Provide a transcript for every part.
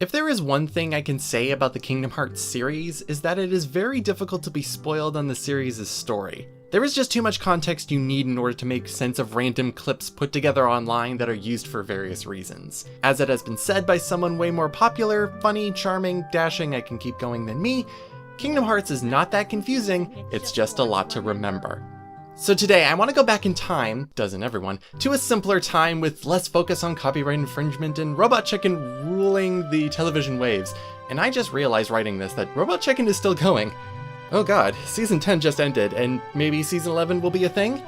If there is one thing I can say about the Kingdom Hearts series, is that it is very difficult to be spoiled on the series' story. There is just too much context you need in order to make sense of random clips put together online that are used for various reasons. As it has been said by someone way more popular, funny, charming, dashing, I can keep going than me, Kingdom Hearts is not that confusing, it's just a lot to remember. So today, I want to go back in time, doesn't everyone, to a simpler time with less focus on copyright infringement and Robot Chicken ruling the television waves. And I just realized writing this that Robot Chicken is still going. Oh god, season 10 just ended, and maybe season 11 will be a thing?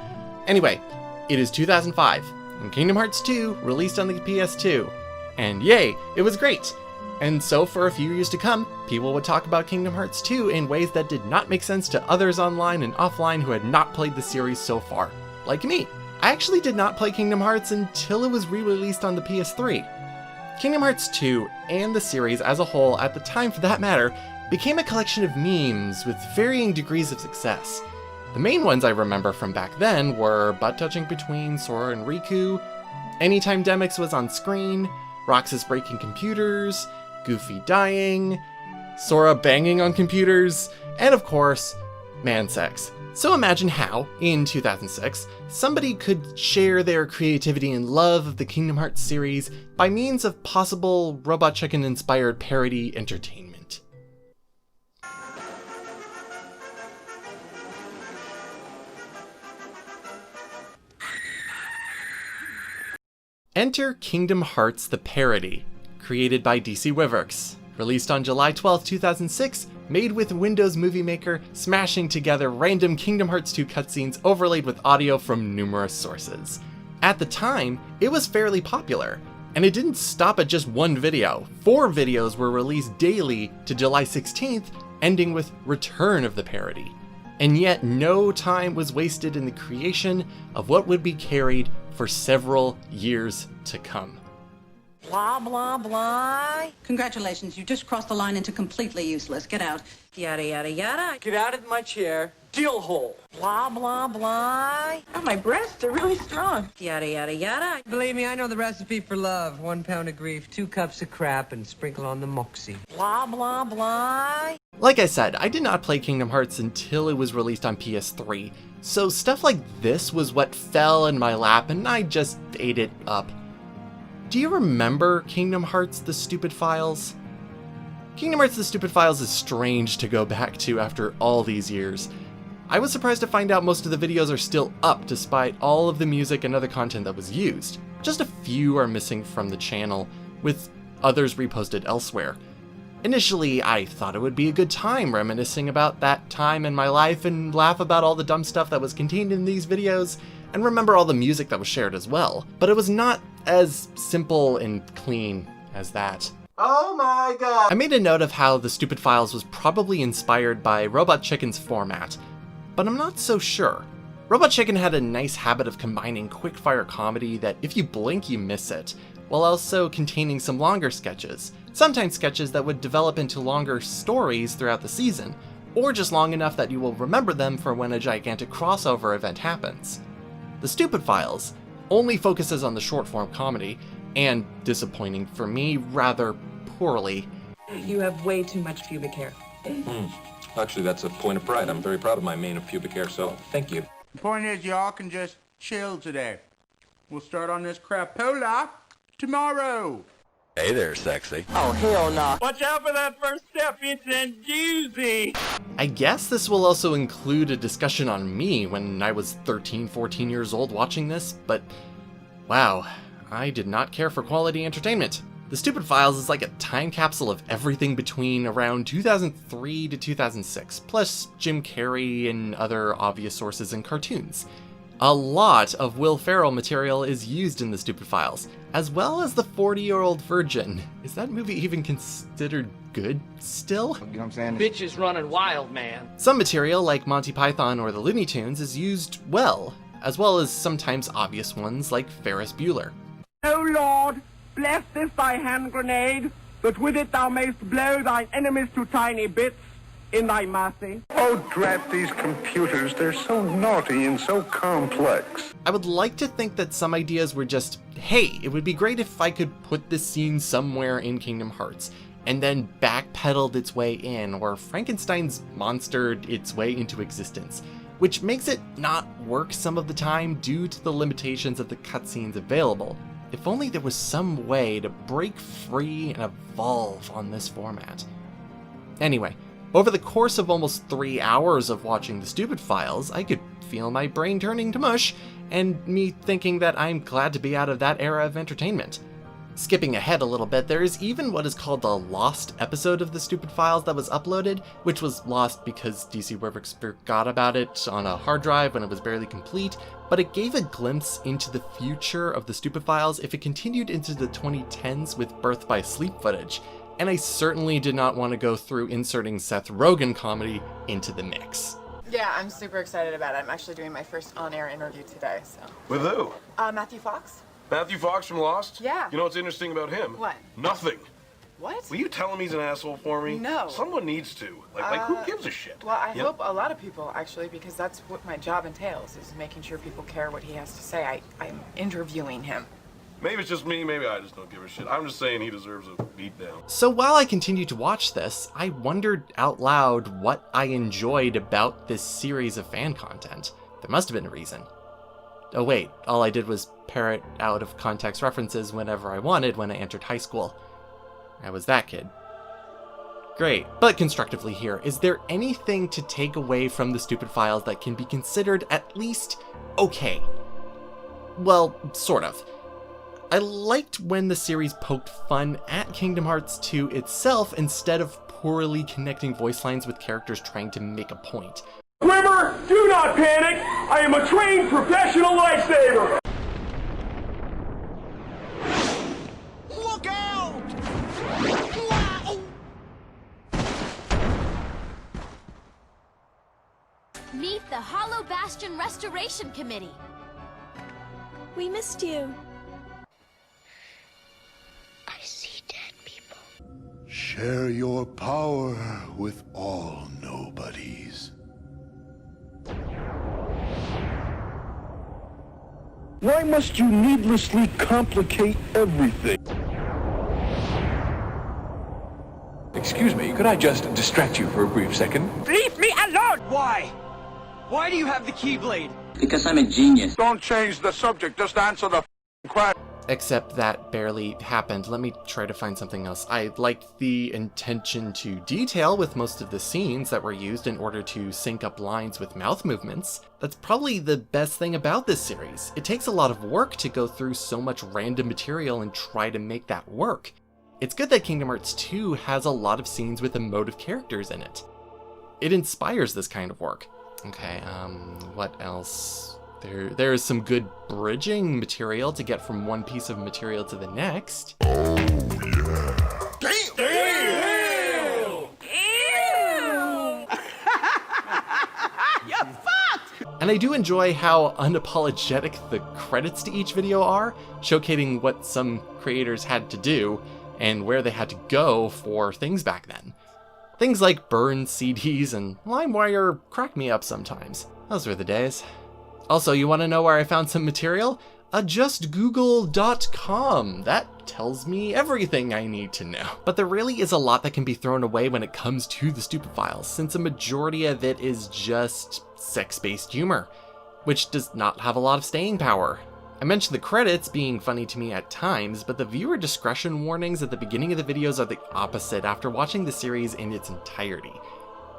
Anyway, it is 2005, and Kingdom Hearts 2 released on the PS2. And yay, it was great! And so for a few years to come, people would talk about Kingdom Hearts 2 in ways that did not make sense to others online and offline who had not played the series so far. Like me. I actually did not play Kingdom Hearts until it was re-released on the PS3. Kingdom Hearts 2, and the series as a whole, at the time for that matter, became a collection of memes with varying degrees of success. The main ones I remember from back then were butt-touching between Sora and Riku, anytime Demyx was on screen, Roxas breaking computers, Goofy dying, Sora banging on computers, and of course, man sex. So imagine how, in 2006, somebody could share their creativity and love of the Kingdom Hearts series by means of possible Robot Chicken-inspired parody entertainment. Enter Kingdom Hearts the Parody, created by DC Wiworks, released on July 12, 2006, made with Windows Movie Maker, smashing together random Kingdom Hearts 2 cutscenes overlaid with audio from numerous sources. At the time, it was fairly popular, and it didn't stop at just one video. 4 videos were released daily to July 16th, ending with Return of the Parody. And yet no time was wasted in the creation of what would be carried for several years to come. Blah, blah, blah. Congratulations, you just crossed the line into completely useless. Get out. Yada, yada, yada. Get out of my chair. Deal hole. Blah, blah, blah. Oh, my breasts are really strong. Yada, yada, yada. Believe me, I know the recipe for love. 1 pound of grief, 2 cups of crap, and sprinkle on the moxie. Blah, blah, blah. Like I said, I did not play Kingdom Hearts until it was released on PS3, so stuff like this was what fell in my lap and I just ate it up. Do you remember Kingdom Hearts The Stupid Files? Kingdom Hearts The Stupid Files is strange to go back to after all these years. I was surprised to find out most of the videos are still up despite all of the music and other content that was used. Just a few are missing from the channel, with others reposted elsewhere. Initially, I thought it would be a good time reminiscing about that time in my life and laugh about all the dumb stuff that was contained in these videos, and remember all the music that was shared as well. But it was not as simple and clean as that. Oh my god! I made a note of how The Stupid Files was probably inspired by Robot Chicken's format, but I'm not so sure. Robot Chicken had a nice habit of combining quick-fire comedy that if you blink you miss it, while also containing some longer sketches, sometimes sketches that would develop into longer stories throughout the season, or just long enough that you will remember them for when a gigantic crossover event happens. The Stupid Files only focuses on the short-form comedy, and, disappointing for me, rather poorly. You have way too much pubic hair. Actually, that's a point of pride. I'm very proud of my mane of pubic hair, so thank you. The point is, y'all can just chill today. We'll start on this crapola tomorrow. Hey there, sexy. Oh, hell no. Watch out for that first step, it's a doozy. I guess this will also include a discussion on me when I was 13, 14 years old watching this, but wow, I did not care for quality entertainment. The Stupid Files is like a time capsule of everything between around 2003 to 2006, plus Jim Carrey and other obvious sources and cartoons. A lot of Will Ferrell material is used in The Stupid Files, as well as The 40-Year-Old Virgin. Is that movie even considered good still? You know what I'm saying? Bitch is running wild, man. Some material, like Monty Python or the Looney Tunes, is used well as sometimes obvious ones like Ferris Bueller. O Lord, bless this thy hand grenade, that with it thou mayst blow thine enemies to tiny bits, in thy mercy. Oh, drat these computers. They're so naughty and so complex. I would like to think that some ideas were just, hey, it would be great if I could put this scene somewhere in Kingdom Hearts, and then backpedaled its way in, or Frankenstein's monstered its way into existence, which makes it not work some of the time due to the limitations of the cutscenes available. If only there was some way to break free and evolve on this format. Anyway, over the course of almost 3 hours of watching the Stupid Files, I could feel my brain turning to mush, and me thinking that I'm glad to be out of that era of entertainment. Skipping ahead a little bit, there is even what is called the lost episode of the Stupid Files that was uploaded, which was lost because DC Werewolves forgot about it on a hard drive when it was barely complete, but it gave a glimpse into the future of the Stupid Files if it continued into the 2010s with Birth by Sleep footage, and I certainly did not want to go through inserting Seth Rogen comedy into the mix. Yeah, I'm super excited about it. I'm actually doing my first on-air interview today, so. With who? Matthew Fox. Matthew Fox from Lost? Yeah. You know what's interesting about him? What? Nothing. What? Will you tell him he's an asshole for me? No. Someone needs to. Like who gives a shit? Well, I hope a lot of people, actually, because that's what my job entails, is making sure people care what he has to say. I'm interviewing him. Maybe it's just me, maybe I just don't give a shit. I'm just saying he deserves a beat down. So while I continued to watch this, I wondered out loud what I enjoyed about this series of fan content. There must have been a reason. Oh wait, all I did was parrot out of context references whenever I wanted when I entered high school. I was that kid. Great, but constructively here, is there anything to take away from the Stupid Files that can be considered at least okay? Well, sort of. I liked when the series poked fun at Kingdom Hearts 2 itself instead of poorly connecting voice lines with characters trying to make a point. Swimmer, do not panic. I am a trained professional lifesaver. Look out! Meet the Hollow Bastion Restoration Committee. We missed you. I see dead people. Share your power with all nobodies. Why must you needlessly complicate everything? Excuse me, could I just distract you for a brief second? Leave me alone! Why? Why do you have the Keyblade? Because I'm a genius. Don't change the subject, just answer the question. Except that barely happened. Let me try to find something else. I liked the intention to detail with most of the scenes that were used in order to sync up lines with mouth movements. That's probably the best thing about this series. It takes a lot of work to go through so much random material and try to make that work. It's good that Kingdom Hearts 2 has a lot of scenes with emotive characters in it. It inspires this kind of work. Okay, what else? There is some good bridging material to get from one piece of material to the next. Oh, yeah. Damn! Damn! Ew! You're fucked! And I do enjoy how unapologetic the credits to each video are, showcasing what some creators had to do and where they had to go for things back then. Things like burned CDs and LimeWire crack me up sometimes. Those were the days. Also, you want to know where I found some material? JustGoogle.com. That tells me everything I need to know. But there really is a lot that can be thrown away when it comes to the Stupid Files, since a majority of it is just sex-based humor, which does not have a lot of staying power. I mentioned the credits being funny to me at times, but the viewer discretion warnings at the beginning of the videos are the opposite after watching the series in its entirety.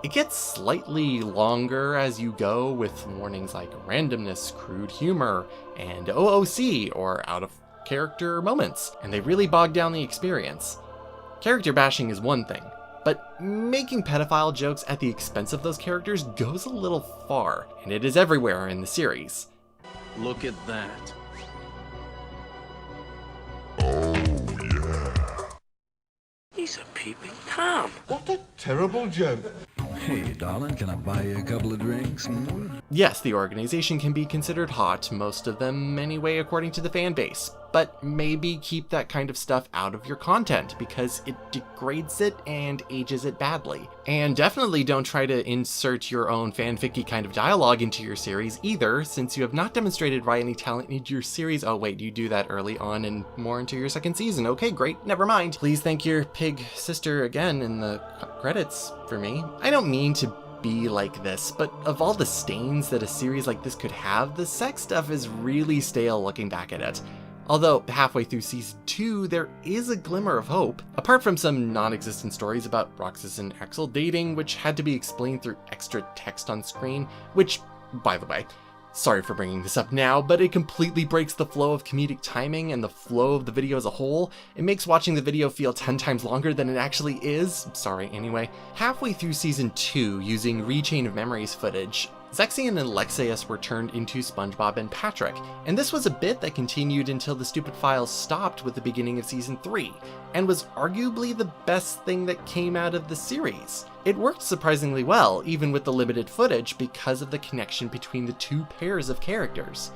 It gets slightly longer as you go, with warnings like randomness, crude humor, and OOC, or out of character moments, and they really bog down the experience. Character bashing is one thing, but making pedophile jokes at the expense of those characters goes a little far, and it is everywhere in the series. Look at that. Oh, yeah. He's a peeping Tom. What a terrible joke. Hey, darling, can I buy you a couple of drinks? Yes, the organization can be considered hot, most of them anyway according to the fan base. but maybe keep that kind of stuff out of your content because it degrades it and ages it badly. And definitely don't try to insert your own fanficky kind of dialogue into your series either, since you have not demonstrated writing talent in your series. Oh wait, you do that early on and more into your second season. Okay, great, never mind. Please thank your pig sister again in the credits for me. I don't mean to be like this, but of all the stains that a series like this could have, the sex stuff is really stale looking back at it. Although halfway through season 2, there is a glimmer of hope. Apart from some non-existent stories about Roxas and Axel dating, which had to be explained through extra text on screen, which, by the way, sorry for bringing this up now, but it completely breaks the flow of comedic timing and the flow of the video as a whole. It makes watching the video feel 10 times longer than it actually is. Sorry, anyway. Halfway through season 2, using Rechain of Memories footage, Zexion and Alexius were turned into SpongeBob and Patrick, and this was a bit that continued until the stupid files stopped with the beginning of season 3, and was arguably the best thing that came out of the series. It worked surprisingly well, even with the limited footage, because of the connection between the two pairs of characters.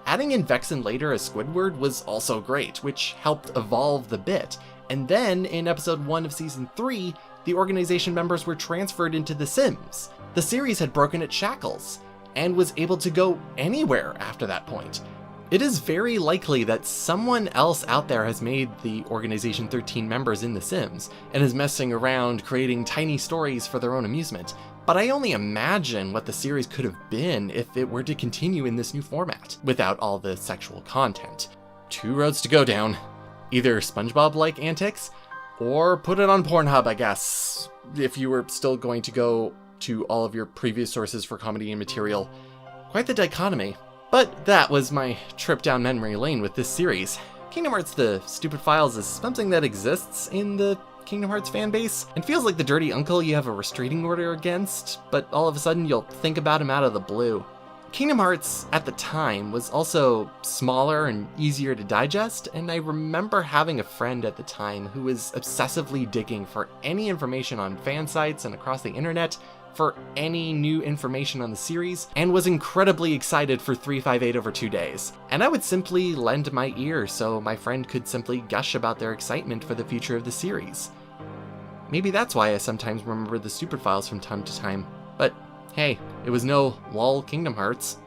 Adding in Vexen later as Squidward was also great, which helped evolve the bit, and then in episode 1 of season 3, the organization members were transferred into The Sims. The series had broken its shackles, and was able to go anywhere after that point. It is very likely that someone else out there has made the Organization 13 members in The Sims, and is messing around creating tiny stories for their own amusement, but I only imagine what the series could have been if it were to continue in this new format, without all the sexual content. 2 roads to go down. Either SpongeBob-like antics, or put it on Pornhub, I guess, if you were still going to go to all of your previous sources for comedy and material. Quite the dichotomy. But that was my trip down memory lane with this series. Kingdom Hearts The Stupid Files is something that exists in the Kingdom Hearts fanbase, and feels like the dirty uncle you have a restraining order against, but all of a sudden you'll think about him out of the blue. Kingdom Hearts, at the time, was also smaller and easier to digest, and I remember having a friend at the time who was obsessively digging for any information on fan sites and across the internet, for any new information on the series, and was incredibly excited for 358 over 2 days. And I would simply lend my ear so my friend could simply gush about their excitement for the future of the series. Maybe that's why I sometimes remember the Stupid Files from time to time, but hey, it was no lol Kingdom Hearts.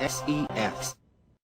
NANSEX